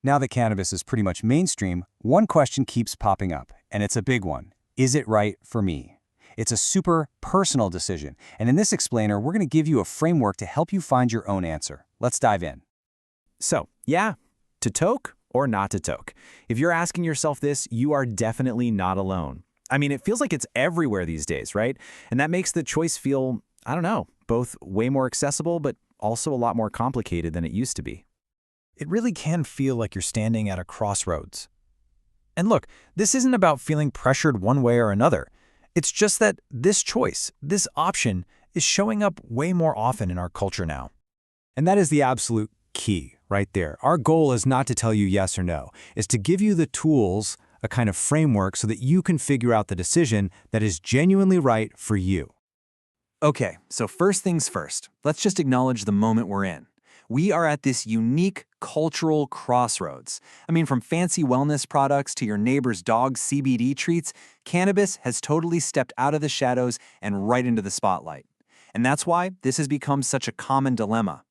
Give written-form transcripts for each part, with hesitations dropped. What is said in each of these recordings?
Now that cannabis is pretty much mainstream, one question keeps popping up, and it's a big one. Is it right for me? It's a super personal decision, and in this explainer, we're going to give you a framework to help you find your own answer. Let's dive in. So, yeah, to toke or not to toke? If you're asking yourself this, you are definitely not alone. I mean, it feels like it's everywhere these days, right? And that makes the choice feel, I don't know, both way more accessible, but also a lot more complicated than it used to be. It really can feel like you're standing at a crossroads. And look, this isn't about feeling pressured one way or another. It's just that this choice, this option, is showing up way more often in our culture now. And that is the absolute key right there. Our goal is not to tell you yes or no. It's to give you the tools, a kind of framework so that you can figure out the decision that is genuinely right for you. Okay, so first things first, let's just acknowledge the moment we're in. We are at this unique cultural crossroads. I mean, from fancy wellness products to your neighbor's dog's CBD treats, cannabis has totally stepped out of the shadows and right into the spotlight. And that's why this has become such a common dilemma.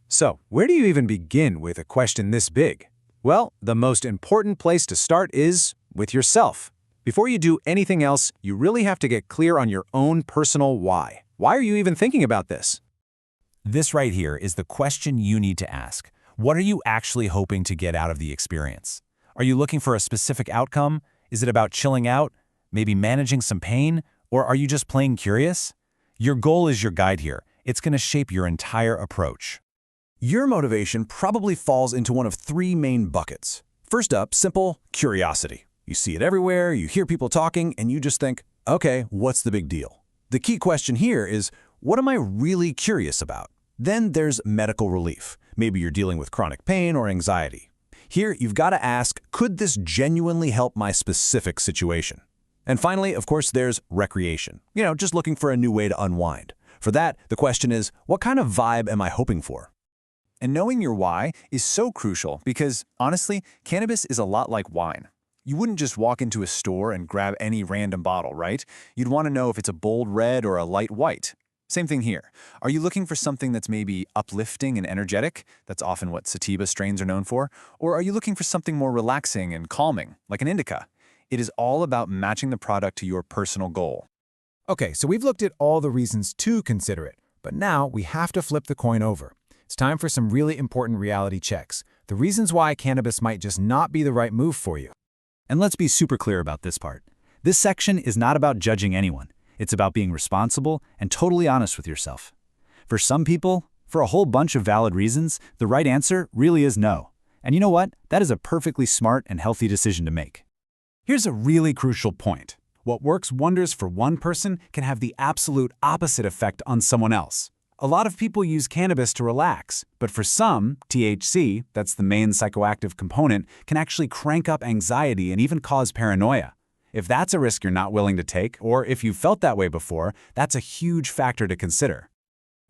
So, where do you even begin with a question this big? Well, the most important place to start is with yourself. Before you do anything else, you really have to get clear on your own personal why. Why are you even thinking about this? This right here is the question you need to ask. What are you actually hoping to get out of the experience? Are you looking for a specific outcome? Is it about chilling out, maybe managing some pain, or are you just plain curious? Your goal is your guide here. It's going to shape your entire approach. Your motivation probably falls into one of three main buckets. First up, simple curiosity. You see it everywhere, you hear people talking, and you just think, okay, what's the big deal? The key question here is, what am I really curious about? Then there's medical relief. Maybe you're dealing with chronic pain or anxiety. Here, you've got to ask, could this genuinely help my specific situation? And finally, of course, there's recreation. Just looking for a new way to unwind. For that, the question is, what kind of vibe am I hoping for? And knowing your why is so crucial because, honestly, cannabis is a lot like wine. You wouldn't just walk into a store and grab any random bottle, right? You'd want to know if it's a bold red or a light white. Same thing here. Are you looking for something that's maybe uplifting and energetic? That's often what sativa strains are known for. Or are you looking for something more relaxing and calming, like an indica? It is all about matching the product to your personal goal. Okay, so we've looked at all the reasons to consider it, but now we have to flip the coin over. It's time for some really important reality checks. The reasons why cannabis might just not be the right move for you. And let's be super clear about this part. This section is not about judging anyone. It's about being responsible and totally honest with yourself. For some people, for a whole bunch of valid reasons, the right answer really is no. And you know what? That is a perfectly smart and healthy decision to make. Here's a really crucial point. What works wonders for one person can have the absolute opposite effect on someone else. A lot of people use cannabis to relax, but for some, THC, that's the main psychoactive component, can actually crank up anxiety and even cause paranoia. If that's a risk you're not willing to take, or if you've felt that way before, that's a huge factor to consider.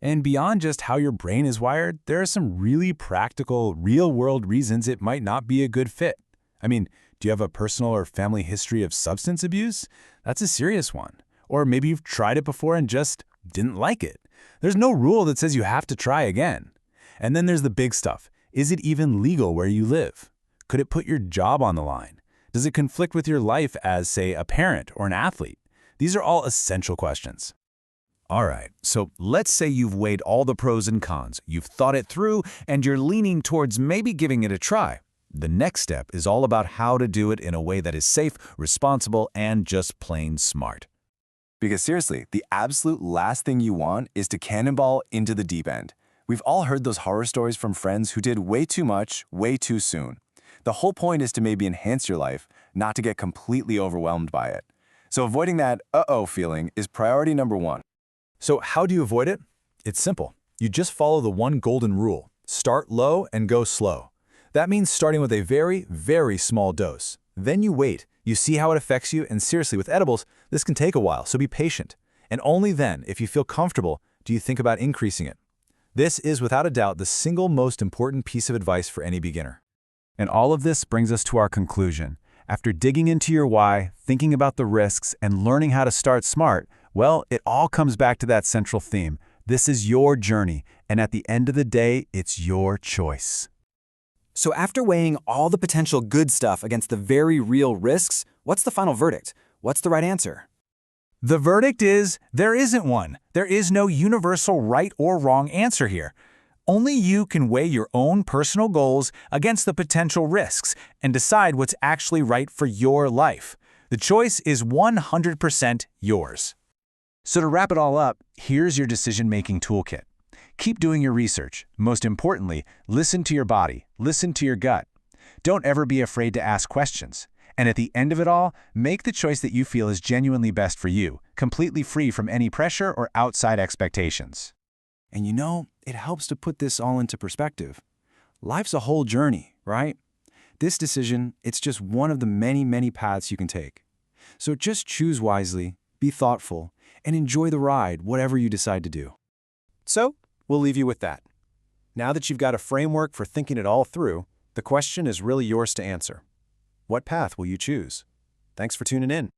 And beyond just how your brain is wired, there are some really practical, real-world reasons it might not be a good fit. I mean, do you have a personal or family history of substance abuse? That's a serious one. Or maybe you've tried it before and just didn't like it. There's no rule that says you have to try again. And then there's the big stuff. Is it even legal where you live? Could it put your job on the line? Does it conflict with your life as, say, a parent or an athlete? These are all essential questions. All right, so let's say you've weighed all the pros and cons, you've thought it through, and you're leaning towards maybe giving it a try. The next step is all about how to do it in a way that is safe, responsible, and just plain smart. Because seriously, the absolute last thing you want is to cannonball into the deep end. We've all heard those horror stories from friends who did way too much, way too soon. The whole point is to maybe enhance your life, not to get completely overwhelmed by it. So avoiding that uh-oh feeling is priority number one. So how do you avoid it? It's simple. You just follow the one golden rule. Start low and go slow. That means starting with a very, very small dose. Then you wait. You see how it affects you, and seriously, with edibles, this can take a while, so be patient. And only then, if you feel comfortable, do you think about increasing it. This is without a doubt the single most important piece of advice for any beginner. And all of this brings us to our conclusion. After digging into your why, thinking about the risks, and learning how to start smart, well, it all comes back to that central theme. This is your journey, and at the end of the day, it's your choice. So after weighing all the potential good stuff against the very real risks, what's the final verdict? What's the right answer? The verdict is there isn't one. There is no universal right or wrong answer here. Only you can weigh your own personal goals against the potential risks and decide what's actually right for your life. The choice is 100% yours. So to wrap it all up, here's your decision-making toolkit. Keep doing your research. Most importantly, listen to your body, listen to your gut. Don't ever be afraid to ask questions. And at the end of it all, make the choice that you feel is genuinely best for you, completely free from any pressure or outside expectations. And you know, it helps to put this all into perspective. Life's a whole journey, right? This decision, it's just one of the many, many paths you can take. So just choose wisely, be thoughtful, and enjoy the ride, whatever you decide to do. So, we'll leave you with that. Now that you've got a framework for thinking it all through, the question is really yours to answer. What path will you choose? Thanks for tuning in.